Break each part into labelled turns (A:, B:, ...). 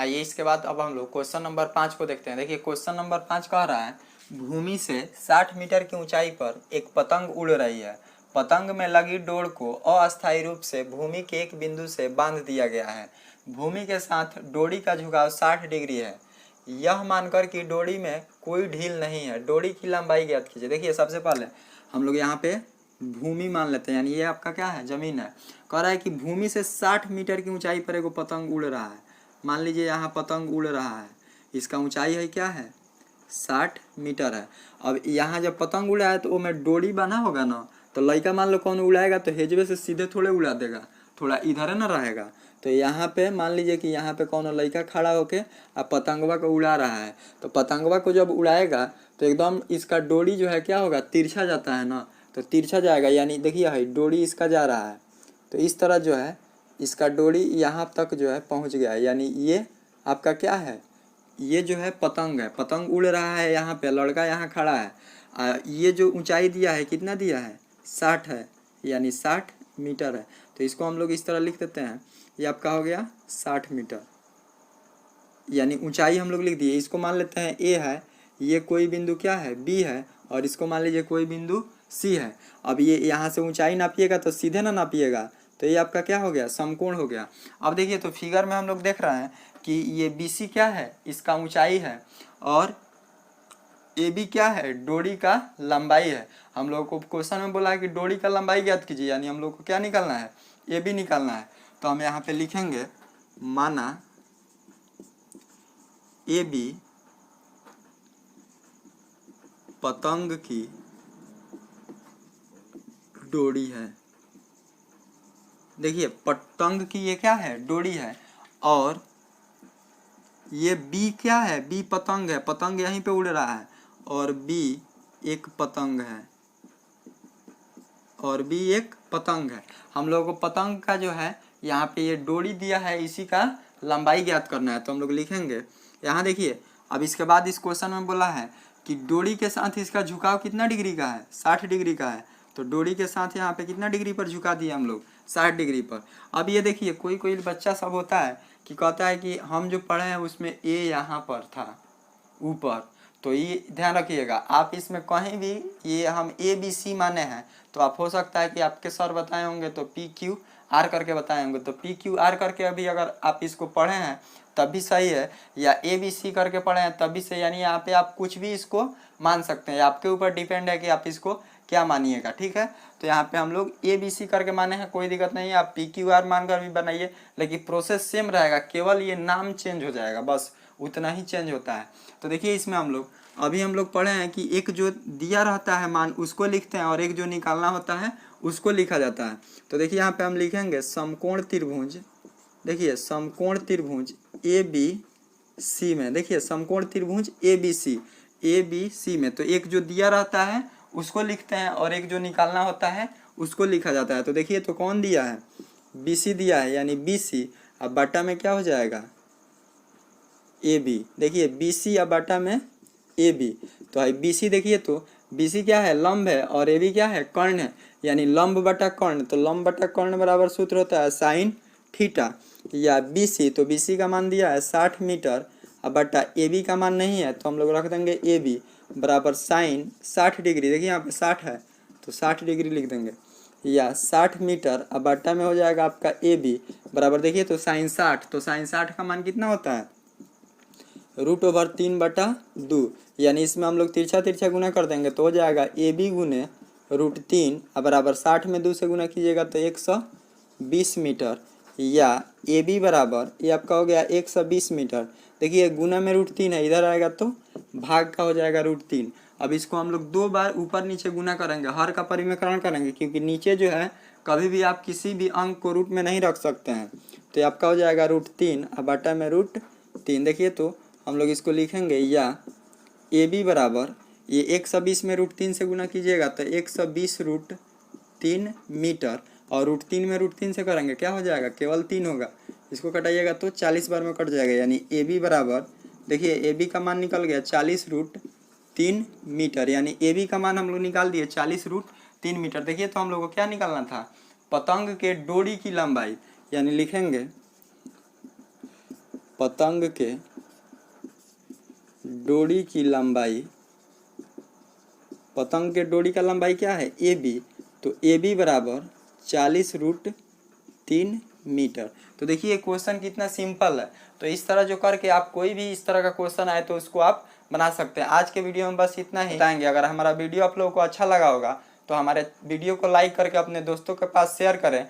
A: आइए इसके बाद अब हम लोग क्वेश्चन नंबर 5 को देखते हैं। देखिए क्वेश्चन नंबर 5 कह रहा है भूमि से 60 मीटर की ऊंचाई पर एक पतंग उड़ रही है। पतंग में लगी डोर को अस्थायी रूप से भूमि के एक बिंदु से बांध दिया गया है। भूमि के साथ डोरी का झुकाव 60 डिग्री है। यह मानकर कि डोरी में कोई ढील नहीं है, डोरी की लंबाई ज्ञात कीजिए। देखिए सबसे पहले हम लोग यहाँ पे भूमि मान लेते हैं, यानी ये आपका क्या है, जमीन है। कह रहा है कि भूमि से 60 मीटर की ऊंचाई पर एक पतंग उड़ रहा है। मान लीजिए यहाँ पतंग उड़ रहा है, इसका ऊंचाई है क्या है, 60 मीटर है। अब यहाँ जब पतंग उड़ा है तो वो में डोरी बना होगा ना, तो लड़का मान लो कौन उड़ाएगा तो हेजवे से सीधे थोड़े उड़ा देगा, थोड़ा इधर है ना रहेगा। तो यहाँ पे मान लीजिए कि यहाँ पे कौन लड़का खड़ा होके अब पतंगवा को उड़ा रहा है। तो पतंगवा को जब उड़ाएगा तो एकदम इसका डोरी जो है क्या होगा, तिरछा जाता है ना, तो तिरछा जाएगा। यानी देखिए है डोरी इसका जा रहा है, तो इस तरह जो है इसका डोरी यहाँ तक जो है पहुँच गया है। यानी ये आपका क्या है, ये जो है पतंग है, पतंग उड़ रहा है। यहाँ पे लड़का यहाँ खड़ा है। ये जो ऊंचाई दिया है कितना दिया है, 60 है, यानी 60 मीटर है। तो इसको हम लोग इस तरह लिख देते हैं, ये आपका हो गया 60 मीटर, यानी ऊंचाई हम लोग लिख दिए। इसको मान लेते हैं ए है, ये कोई बिंदु क्या है, बी है, और इसको मान लीजिए कोई बिंदु सी है। अब ये यहाँ से ऊंचाई नापिएगा तो सीधे ना नापिएगा, तो ये आपका क्या हो गया, समकोण हो गया। अब देखिए तो फिगर में हम लोग देख रहे हैं कि ये बी सी क्या है, इसका ऊंचाई है, और ए बी क्या है, डोरी का लंबाई है। हम लोग को क्वेश्चन में बोला है कि डोरी का लंबाई ज्ञात कीजिए, यानी हम लोग को क्या निकालना है, ए बी निकालना है। तो हम यहाँ पे लिखेंगे माना ए बी पतंग की डोरी है। देखिए पतंग की ये क्या है, डोरी है, और ये बी क्या है, बी पतंग है, पतंग यहीं पे उड़ रहा है, और बी एक पतंग है, और बी एक पतंग है। हम लोगों को पतंग का जो है यहाँ पे ये डोरी दिया है, इसी का लंबाई ज्ञात करना है। तो हम लोग लिखेंगे यहाँ देखिए। अब इसके बाद इस क्वेश्चन में बोला है कि डोरी के साथ इसका झुकाव कितना डिग्री का है, 60 डिग्री का है। तो डोरी के साथ यहाँ पे कितना डिग्री पर झुका दिया हम लोग, 60 डिग्री पर। अब ये देखिए कोई कोई बच्चा सब होता है कि कहता है कि हम जो पढ़े हैं उसमें ए यहाँ पर था ऊपर, तो ये ध्यान रखिएगा। आप इसमें कहीं भी ये हम ए बी सी माने हैं, तो आप हो सकता है कि आपके सर बताए होंगे तो पी क्यू आर करके बताए होंगे, तो पी क्यू आर करके अभी अगर आप इसको पढ़े हैं तब भी सही है, या ए बी सी करके पढ़े हैं तब भी सही। यानी यहाँ पे आप कुछ भी इसको मान सकते हैं, आपके ऊपर डिपेंड है कि आप इसको क्या मानिएगा, ठीक है। तो यहाँ पे हम लोग ए बी सी करके माने हैं, कोई दिक्कत नहीं है, आप पी क्यू आर मानकर भी बनाइए, लेकिन प्रोसेस सेम रहेगा, केवल ये नाम चेंज हो जाएगा, बस उतना ही चेंज होता है। तो देखिए इसमें हम लोग पढ़े हैं कि एक जो दिया रहता है मान उसको लिखते हैं, और एक जो निकालना होता है उसको लिखा जाता है। तो देखिए यहाँ पे हम लिखेंगे समकोण त्रिभुज। देखिए समकोण त्रिभुज ए बी सी में, देखिए समकोण त्रिभुज ए बी सी में, तो एक जो दिया रहता है उसको लिखते हैं, और एक जो निकालना होता है उसको लिखा जाता है। तो देखिए तो कौन दिया है, बी सी दिया है, यानी बी सी। अब बटा में क्या हो जाएगा, ए बी। देखिए बी सी अब बटा में ए बी, तो है बी सी। देखिए तो बी सी क्या है, लंब है, और ए बी क्या है, कर्ण है, यानी लंब बटा कर्ण। तो लंब बटा कर्ण बराबर सूत्र होता है साइन थीटा, या बी सी। तो बी सी का मान दिया है 60 मीटर, अब बटा ए बी का मान नहीं है, तो हम लोग रख देंगे ए बी बराबर साइन 60 डिग्री। देखिए यहाँ पे 60 है तो 60 डिग्री लिख देंगे, या 60 मीटर। अब बटा में हो जाएगा आपका ए बी बराबर, देखिए तो साइन 60, तो साइन 60 का मान कितना होता है, √3/2। यानी इसमें हम लोग तिरछा तिरछा गुना कर देंगे तो हो जाएगा ए बी गुने √3 अब बराबर 60 में 2 से गुना कीजिएगा तो 120 मीटर, या ए बी बराबर ये आपका हो गया 120 मीटर। देखिए गुना में √3 है, इधर आएगा तो भाग का हो जाएगा √3। अब इसको हम लोग 2 बार ऊपर नीचे गुना करेंगे, हर का परिमेकरण करेंगे, क्योंकि नीचे जो है कभी भी आप किसी भी अंक को रूट में नहीं रख सकते हैं। तो ये आपका हो जाएगा √3 अब बटा में √3। देखिए तो हम लोग इसको लिखेंगे, या ए बी बराबर ये 120 में √3 से गुना कीजिएगा तो 120 √3 मीटर, और √3 में √3 से करेंगे क्या हो जाएगा, केवल 3 होगा, इसको कटाइएगा तो 40 बार में कट जाएगा। यानी ए बी बराबर, देखिए ए बी का मान निकल गया 40 √3 मीटर, यानी ए बी का मान हम लोग निकाल दिए 40 √3 मीटर। देखिए तो हम लोग को क्या निकालना था, पतंग के डोरी की लंबाई, यानी लिखेंगे पतंग के डोरी की लंबाई, पतंग के डोरी का लंबाई क्या है ए बी, तो ए बी बराबर 40√3 मीटर। तो देखिए क्वेश्चन कितना सिंपल है। तो इस तरह जो करके आप कोई भी इस तरह का क्वेश्चन आए तो उसको आप बना सकते हैं। आज के वीडियो में बस इतना ही बताएंगे। अगर हमारा वीडियो आप लोगों को अच्छा लगा होगा तो हमारे वीडियो को लाइक करके अपने दोस्तों के पास शेयर करें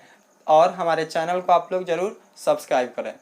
A: और हमारे चैनल को आप लोग ज़रूर सब्सक्राइब करें।